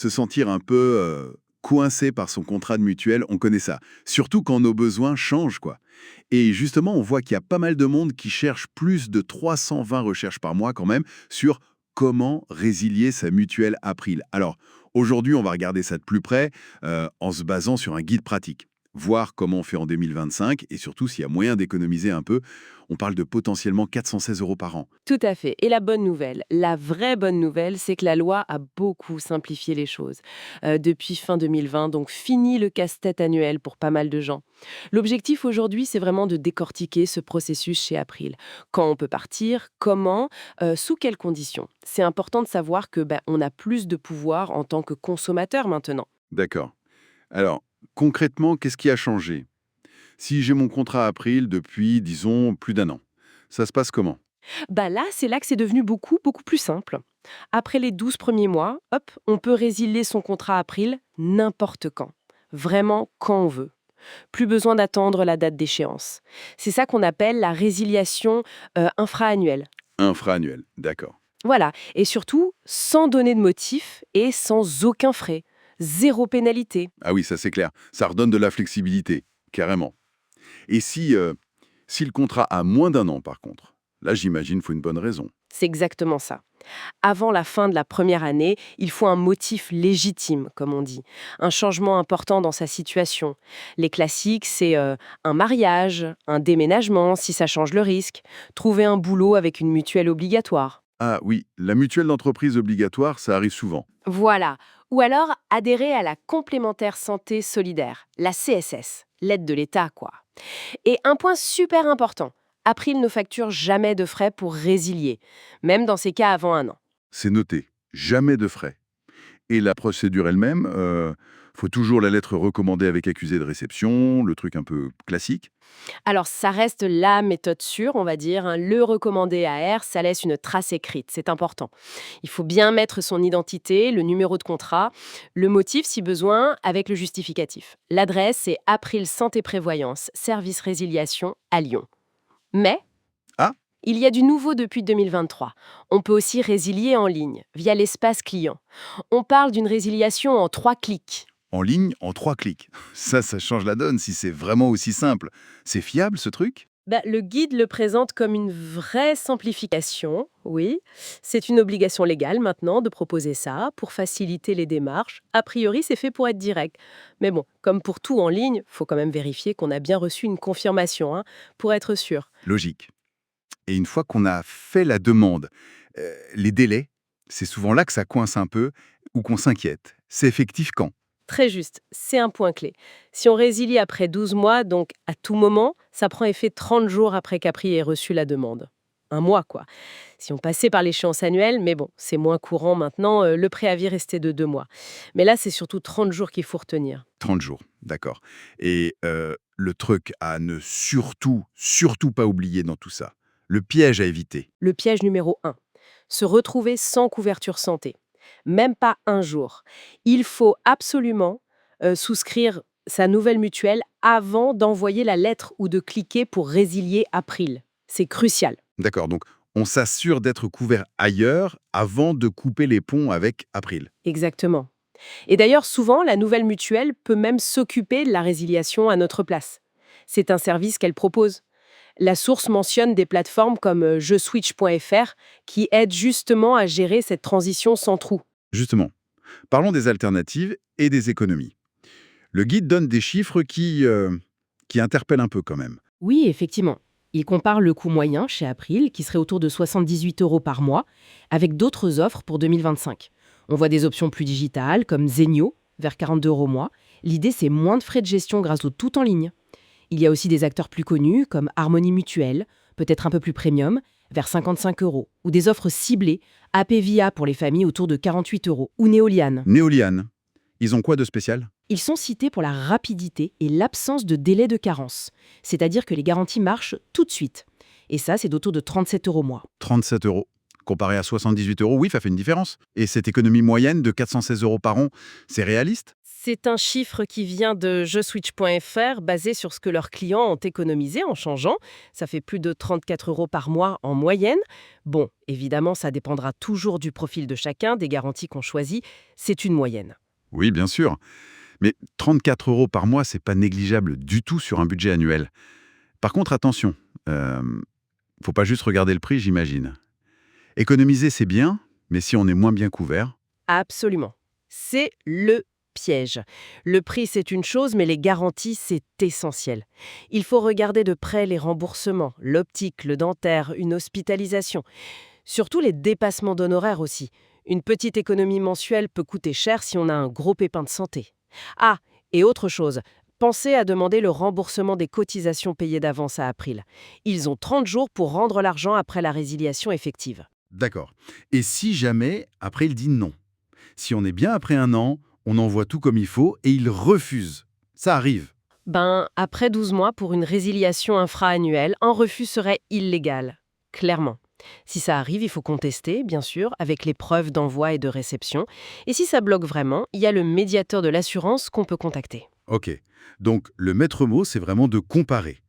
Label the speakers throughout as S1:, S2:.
S1: Se sentir un peu coincé par son contrat de mutuelle, on connaît ça. Surtout quand nos besoins changent, quoi. Et justement, on voit qu'il y a pas mal de monde qui cherche plus de 320 recherches par mois quand même sur comment résilier sa mutuelle April. Alors, aujourd'hui, on va regarder ça de plus près en se basant sur un guide pratique. Voir comment on fait en 2025 et surtout s'il y a moyen d'économiser un peu. On parle de potentiellement 416 euros par an.
S2: Tout à fait. Et la bonne nouvelle, la vraie bonne nouvelle, c'est que la loi a beaucoup simplifié les choses depuis fin 2020, donc fini le casse-tête annuel pour pas mal de gens. L'objectif aujourd'hui, c'est vraiment de décortiquer ce processus chez April. Quand on peut partir, comment, sous quelles conditions. C'est important de savoir que on a plus de pouvoir en tant que consommateur maintenant.
S1: D'accord. Alors, concrètement, qu'est-ce qui a changé? Si j'ai mon contrat April depuis, disons, plus d'un an, ça se passe comment?
S2: Là, c'est là que c'est devenu beaucoup, beaucoup plus simple. Après les 12 premiers mois, hop, on peut résilier son contrat April n'importe quand. Vraiment quand on veut. Plus besoin d'attendre la date d'échéance. C'est ça qu'on appelle la résiliation infra-annuelle.
S1: Infra-annuel, d'accord.
S2: Voilà, et surtout sans donner de motif et sans aucun frais. Zéro pénalité.
S1: Ah oui, ça c'est clair. Ça redonne de la flexibilité, carrément. Et si le contrat a moins d'un an, par contre, là j'imagine faut une bonne raison.
S2: C'est exactement ça. Avant la fin de la première année, il faut un motif légitime, comme on dit, un changement important dans sa situation. Les classiques, c'est un mariage, un déménagement, si ça change le risque, trouver un boulot avec une mutuelle obligatoire.
S1: Ah oui, la mutuelle d'entreprise obligatoire, ça arrive souvent.
S2: Voilà. Ou alors adhérer à la complémentaire santé solidaire, la CSS, l'aide de l'État, quoi. Et un point super important, April ne facture jamais de frais pour résilier, même dans ces cas avant un an.
S1: C'est noté. Jamais de frais. Et la procédure elle-même, faut toujours la lettre recommandée avec accusé de réception, le truc un peu classique.
S2: Alors, ça reste la méthode sûre, on va dire, hein. Le recommandé AR, ça laisse une trace écrite, c'est important. Il faut bien mettre son identité, le numéro de contrat, le motif si besoin, avec le justificatif. L'adresse, c'est April Santé Prévoyance, service résiliation à Lyon. Mais
S1: Ah,
S2: il y a du nouveau depuis 2023. On peut aussi résilier en ligne, via l'espace client. On parle d'une résiliation en 3 clics.
S1: en ligne, en 3 clics. Ça change la donne si c'est vraiment aussi simple. C'est fiable ce truc?
S2: Le guide le présente comme une vraie simplification, oui. C'est une obligation légale maintenant de proposer ça pour faciliter les démarches. A priori, c'est fait pour être direct. Mais bon, comme pour tout en ligne, faut quand même vérifier qu'on a bien reçu une confirmation, hein, pour être sûr.
S1: Logique. Et une fois qu'on a fait la demande, les délais, c'est souvent là que ça coince un peu ou qu'on s'inquiète. C'est effectif quand?
S2: Très juste, c'est un point clé. Si on résilie après 12 mois, donc à tout moment, ça prend effet 30 jours après qu'Apri ait reçu la demande. Un mois, quoi. Si on passait par l'échéance annuelle, mais bon, c'est moins courant maintenant, le préavis restait de 2 mois. Mais là, c'est surtout 30 jours qu'il faut retenir.
S1: 30 jours, d'accord. Et le truc à ne surtout pas oublier dans tout ça, le piège à éviter.
S2: Le piège numéro 1, se retrouver sans couverture santé. Même pas un jour. Il faut absolument souscrire sa nouvelle mutuelle avant d'envoyer la lettre ou de cliquer pour résilier April. C'est crucial.
S1: D'accord, donc on s'assure d'être couvert ailleurs avant de couper les ponts avec April.
S2: Exactement. Et d'ailleurs, souvent, la nouvelle mutuelle peut même s'occuper de la résiliation à notre place. C'est un service qu'elle propose. La source mentionne des plateformes comme jeswitch.fr qui aident justement à gérer cette transition sans trou.
S1: Justement, parlons des alternatives et des économies. Le guide donne des chiffres qui interpellent un peu quand même.
S2: Oui, effectivement. Il compare le coût moyen chez April, qui serait autour de 78 euros par mois, avec d'autres offres pour 2025. On voit des options plus digitales, comme Zenio, vers 42 euros au mois. L'idée, c'est moins de frais de gestion grâce au tout en ligne. Il y a aussi des acteurs plus connus, comme Harmonie Mutuelle, peut-être un peu plus premium, vers 55 euros, ou des offres ciblées, APVIA pour les familles autour de 48 euros, ou Néoliane.
S1: Néoliane, ils ont quoi de spécial?
S2: Ils sont cités pour la rapidité et l'absence de délai de carence, c'est-à-dire que les garanties marchent tout de suite. Et ça, c'est d'autour de 37 euros au mois.
S1: 37 euros. Comparé à 78 euros, oui, ça fait une différence. Et cette économie moyenne de 416 euros par an, c'est réaliste?
S2: C'est un chiffre qui vient de JeSwitch.fr, basé sur ce que leurs clients ont économisé en changeant. Ça fait plus de 34 € par mois en moyenne. Bon, évidemment, ça dépendra toujours du profil de chacun, des garanties qu'on choisit. C'est une moyenne.
S1: Oui, bien sûr. Mais 34 € par mois, c'est pas négligeable du tout sur un budget annuel. Par contre, attention, faut pas juste regarder le prix, j'imagine. Économiser, c'est bien, mais si on est moins bien couvert.
S2: Absolument. C'est le piège. Le prix, c'est une chose, mais les garanties, c'est essentiel. Il faut regarder de près les remboursements, l'optique, le dentaire, une hospitalisation. Surtout les dépassements d'honoraires aussi. Une petite économie mensuelle peut coûter cher si on a un gros pépin de santé. Ah, et autre chose, pensez à demander le remboursement des cotisations payées d'avance à April. Ils ont 30 jours pour rendre l'argent après la résiliation effective.
S1: D'accord. Et si jamais, après, il dit non? Si on est bien après un an, on envoie tout comme il faut et il refuse. Ça arrive.
S2: Après 12 mois, pour une résiliation infra-annuelle, un refus serait illégal. Clairement. Si ça arrive, il faut contester, bien sûr, avec les preuves d'envoi et de réception. Et si ça bloque vraiment, il y a le médiateur de l'assurance qu'on peut contacter.
S1: Ok. Donc, le maître mot, c'est vraiment de comparer.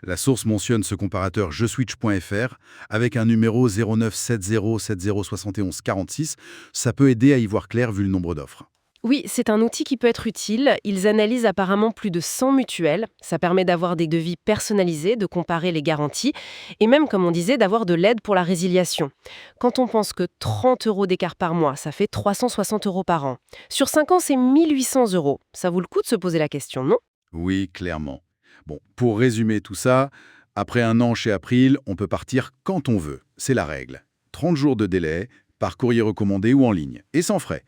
S1: La source mentionne ce comparateur JeSwitch.fr avec un numéro 09 70 70 71 46. Ça peut aider à y voir clair vu le nombre d'offres.
S2: Oui, c'est un outil qui peut être utile. Ils analysent apparemment plus de 100 mutuelles. Ça permet d'avoir des devis personnalisés, de comparer les garanties et même, comme on disait, d'avoir de l'aide pour la résiliation. Quand on pense que 30 € d'écart par mois, ça fait 360 € par an. Sur 5 ans, c'est 1800 €. Ça vaut le coup de se poser la question, non?
S1: Oui, clairement. Bon, pour résumer tout ça, après un an chez April, on peut partir quand on veut. C'est la règle. 30 jours de délai, par courrier recommandé ou en ligne, et sans frais.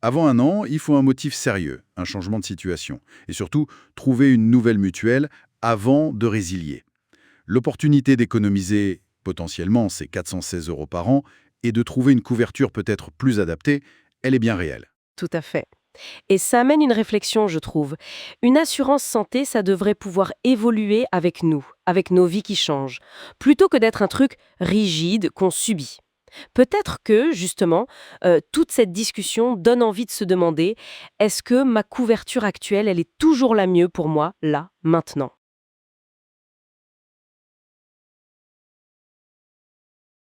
S1: Avant un an, il faut un motif sérieux, un changement de situation. Et surtout, trouver une nouvelle mutuelle avant de résilier. L'opportunité d'économiser, potentiellement, c'est 416 € par an, et de trouver une couverture peut-être plus adaptée, elle est bien réelle.
S2: Tout à fait. Et ça amène une réflexion, je trouve. Une assurance santé, ça devrait pouvoir évoluer avec nous, avec nos vies qui changent, plutôt que d'être un truc rigide qu'on subit. Peut-être que, justement, toute cette discussion donne envie de se demander, est-ce que ma couverture actuelle, elle est toujours la mieux pour moi, là, maintenant?